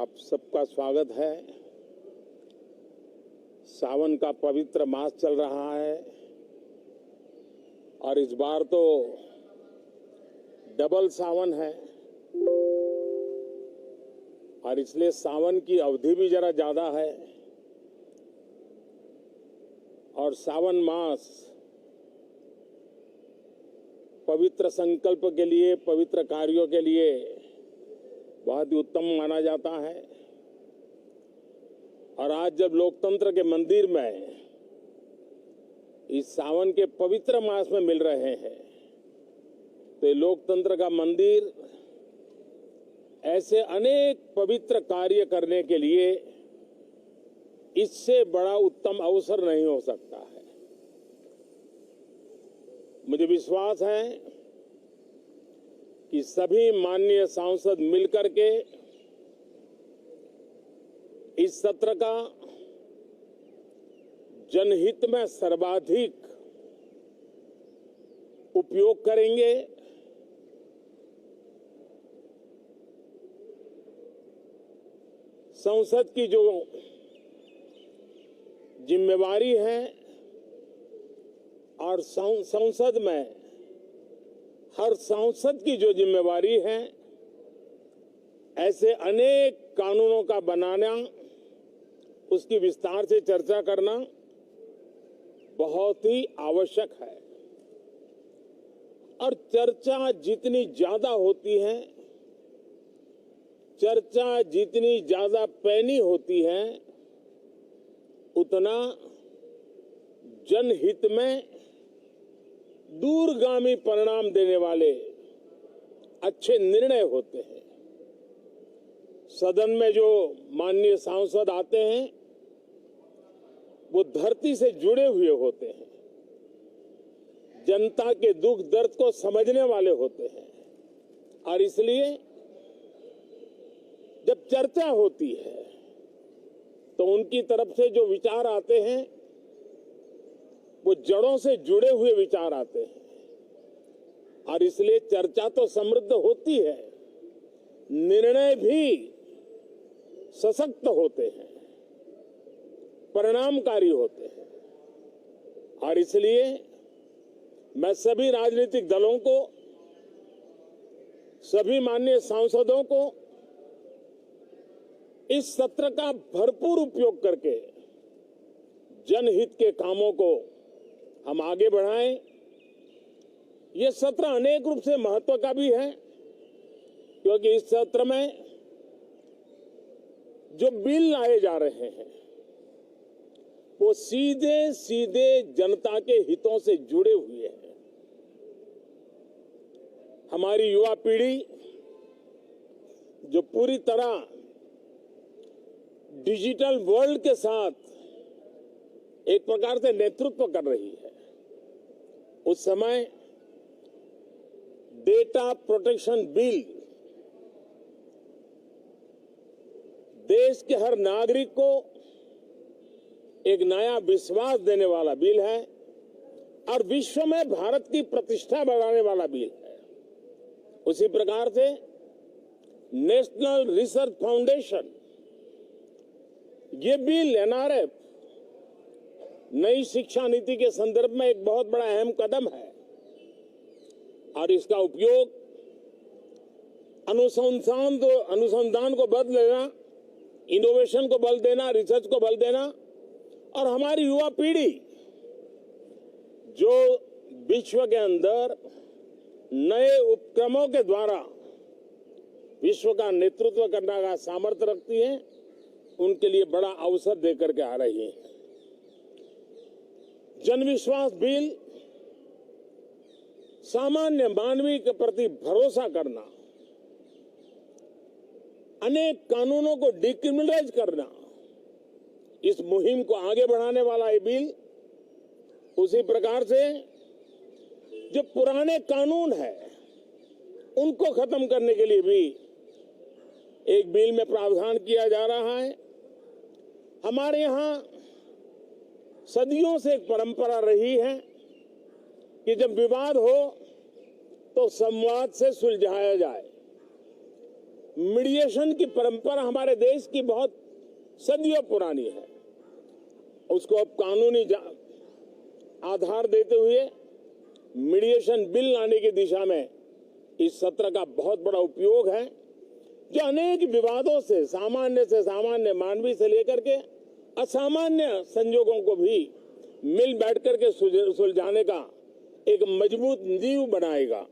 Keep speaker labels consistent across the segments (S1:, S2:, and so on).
S1: आप सबका स्वागत है। सावन का पवित्र मास चल रहा है और इस बार तो डबल सावन है और इसलिए सावन की अवधि भी जरा ज्यादा है और सावन मास पवित्र संकल्प के लिए, पवित्र कार्यों के लिए बहुत ही उत्तम माना जाता है। और आज जब लोकतंत्र के मंदिर में इस सावन के पवित्र मास में मिल रहे हैं तो लोकतंत्र का मंदिर ऐसे अनेक पवित्र कार्य करने के लिए इससे बड़ा उत्तम अवसर नहीं हो सकता है। मुझे विश्वास है कि सभी माननीय सांसद मिलकर के इस सत्र का जनहित में सर्वाधिक उपयोग करेंगे। संसद की जो जिम्मेवारी है और संसद में हर सांसद की जो जिम्मेवारी है, ऐसे अनेक कानूनों का बनाना, उसकी विस्तार से चर्चा करना बहुत ही आवश्यक है। और चर्चा जितनी ज्यादा होती है, चर्चा जितनी ज्यादा पैनी होती है, उतना जनहित में दूरगामी परिणाम देने वाले अच्छे निर्णय होते हैं। सदन में जो माननीय सांसद आते हैं वो धरती से जुड़े हुए होते हैं, जनता के दुख दर्द को समझने वाले होते हैं और इसलिए जब चर्चा होती है तो उनकी तरफ से जो विचार आते हैं वो जड़ों से जुड़े हुए विचार आते हैं और इसलिए चर्चा तो समृद्ध होती है, निर्णय भी सशक्त होते हैं, परिणामकारी होते हैं। और इसलिए मैं सभी राजनीतिक दलों को, सभी माननीय सांसदों को इस सत्र का भरपूर उपयोग करके जनहित के कामों को हम आगे बढ़ाएं। ये सत्र अनेक रूप से महत्व का भी है क्योंकि इस सत्र में जो बिल लाए जा रहे हैं वो सीधे सीधे जनता के हितों से जुड़े हुए हैं। हमारी युवा पीढ़ी जो पूरी तरह डिजिटल वर्ल्ड के साथ एक प्रकार से नेतृत्व कर रही है, उस समय डेटा प्रोटेक्शन बिल देश के हर नागरिक को एक नया विश्वास देने वाला बिल है और विश्व में भारत की प्रतिष्ठा बढ़ाने वाला बिल है। उसी प्रकार से नेशनल रिसर्च फाउंडेशन, ये बिल एनआरएफ नई शिक्षा नीति के संदर्भ में एक बहुत बड़ा अहम कदम है और इसका उपयोग अनुसंधान को बल देना, इनोवेशन को बल देना, रिसर्च को बल देना और हमारी युवा पीढ़ी जो विश्व के अंदर नए उपक्रमों के द्वारा विश्व का नेतृत्व करने का सामर्थ्य रखती है, उनके लिए बड़ा अवसर देकर के आ रही है। जनविश्वास बिल सामान्य मानवीय के प्रति भरोसा करना, अनेक कानूनों को डिक्रिमिनलाइज करना, इस मुहिम को आगे बढ़ाने वाला ये बिल। उसी प्रकार से जो पुराने कानून है उनको खत्म करने के लिए भी एक बिल में प्रावधान किया जा रहा है। हमारे यहाँ सदियों से एक परंपरा रही है कि जब विवाद हो तो संवाद से सुलझाया जाए। मीडिएशन की परंपरा हमारे देश की बहुत सदियों पुरानी है। उसको अब कानूनी आधार देते हुए मीडिएशन बिल लाने की दिशा में इस सत्र का बहुत बड़ा उपयोग है, जो अनेक विवादों से सामान्य मानवीय से लेकर के असामान्य संजोगों को भी मिल बैठ करके सुलझाने का एक मजबूत नींव बनाएगा।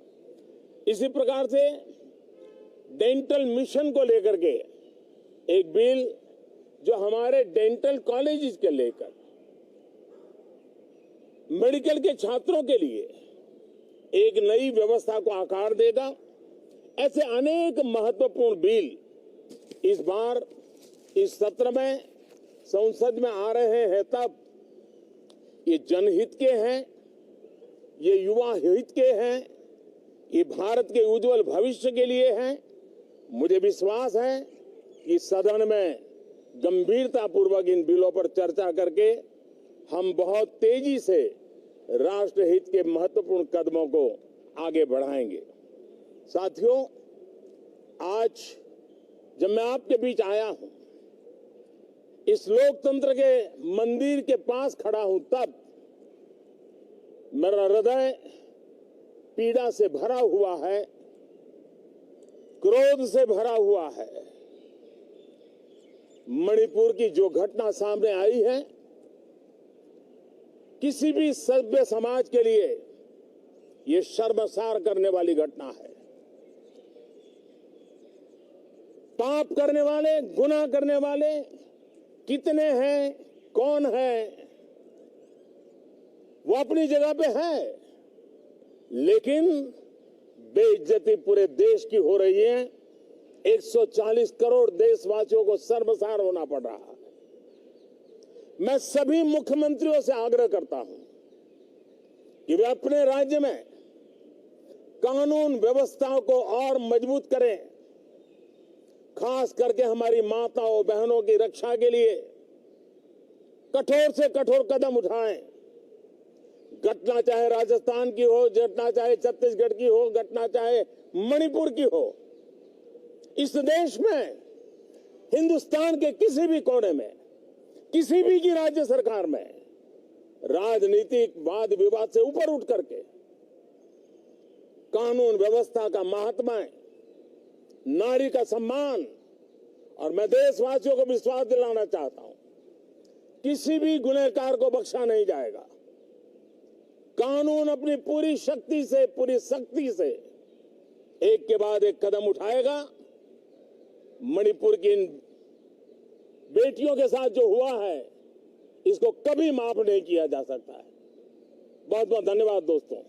S1: इसी प्रकार से डेंटल मिशन को लेकर के एक बिल जो हमारे डेंटल कॉलेजेस के लेकर मेडिकल के छात्रों के लिए एक नई व्यवस्था को आकार देगा। ऐसे अनेक महत्वपूर्ण बिल इस बार इस सत्र में संसद में आ रहे हैं। तब ये जनहित के हैं, ये युवा हित के हैं, ये भारत के उज्जवल भविष्य के लिए हैं। मुझे विश्वास है कि सदन में गंभीरतापूर्वक इन बिलों पर चर्चा करके हम बहुत तेजी से राष्ट्रहित के महत्वपूर्ण कदमों को आगे बढ़ाएंगे। साथियों, आज जब मैं आपके बीच आया हूं, इस लोकतंत्र के मंदिर के पास खड़ा हूं, तब मेरा हृदय पीड़ा से भरा हुआ है, क्रोध से भरा हुआ है। मणिपुर की जो घटना सामने आई है, किसी भी सभ्य समाज के लिए ये शर्मसार करने वाली घटना है। पाप करने वाले, गुनाह करने वाले कितने हैं, कौन है, वो अपनी जगह पे है, लेकिन बेइज्जती पूरे देश की हो रही है। 140 करोड़ देशवासियों को शर्मसार होना पड़ रहा है। मैं सभी मुख्यमंत्रियों से आग्रह करता हूं कि वे अपने राज्य में कानून व्यवस्थाओं को और मजबूत करें, खास करके हमारी माताओं बहनों की रक्षा के लिए कठोर से कठोर कदम उठाएं। घटना चाहे राजस्थान की हो, घटना चाहे छत्तीसगढ़ की हो, घटना चाहे मणिपुर की हो, इस देश में, हिंदुस्तान के किसी भी कोने में, किसी भी की राज्य सरकार में राजनीतिक वाद विवाद से ऊपर उठ करके कानून व्यवस्था का महात्म्य, नारी का सम्मान, और मैं देशवासियों को विश्वास दिलाना चाहता हूं, किसी भी गुनहगार को बख्शा नहीं जाएगा। कानून अपनी पूरी शक्ति से, पूरी सख्ती से एक के बाद एक कदम उठाएगा। मणिपुर की इन बेटियों के साथ जो हुआ है, इसको कभी माफ नहीं किया जा सकता है। बहुत बहुत धन्यवाद दोस्तों।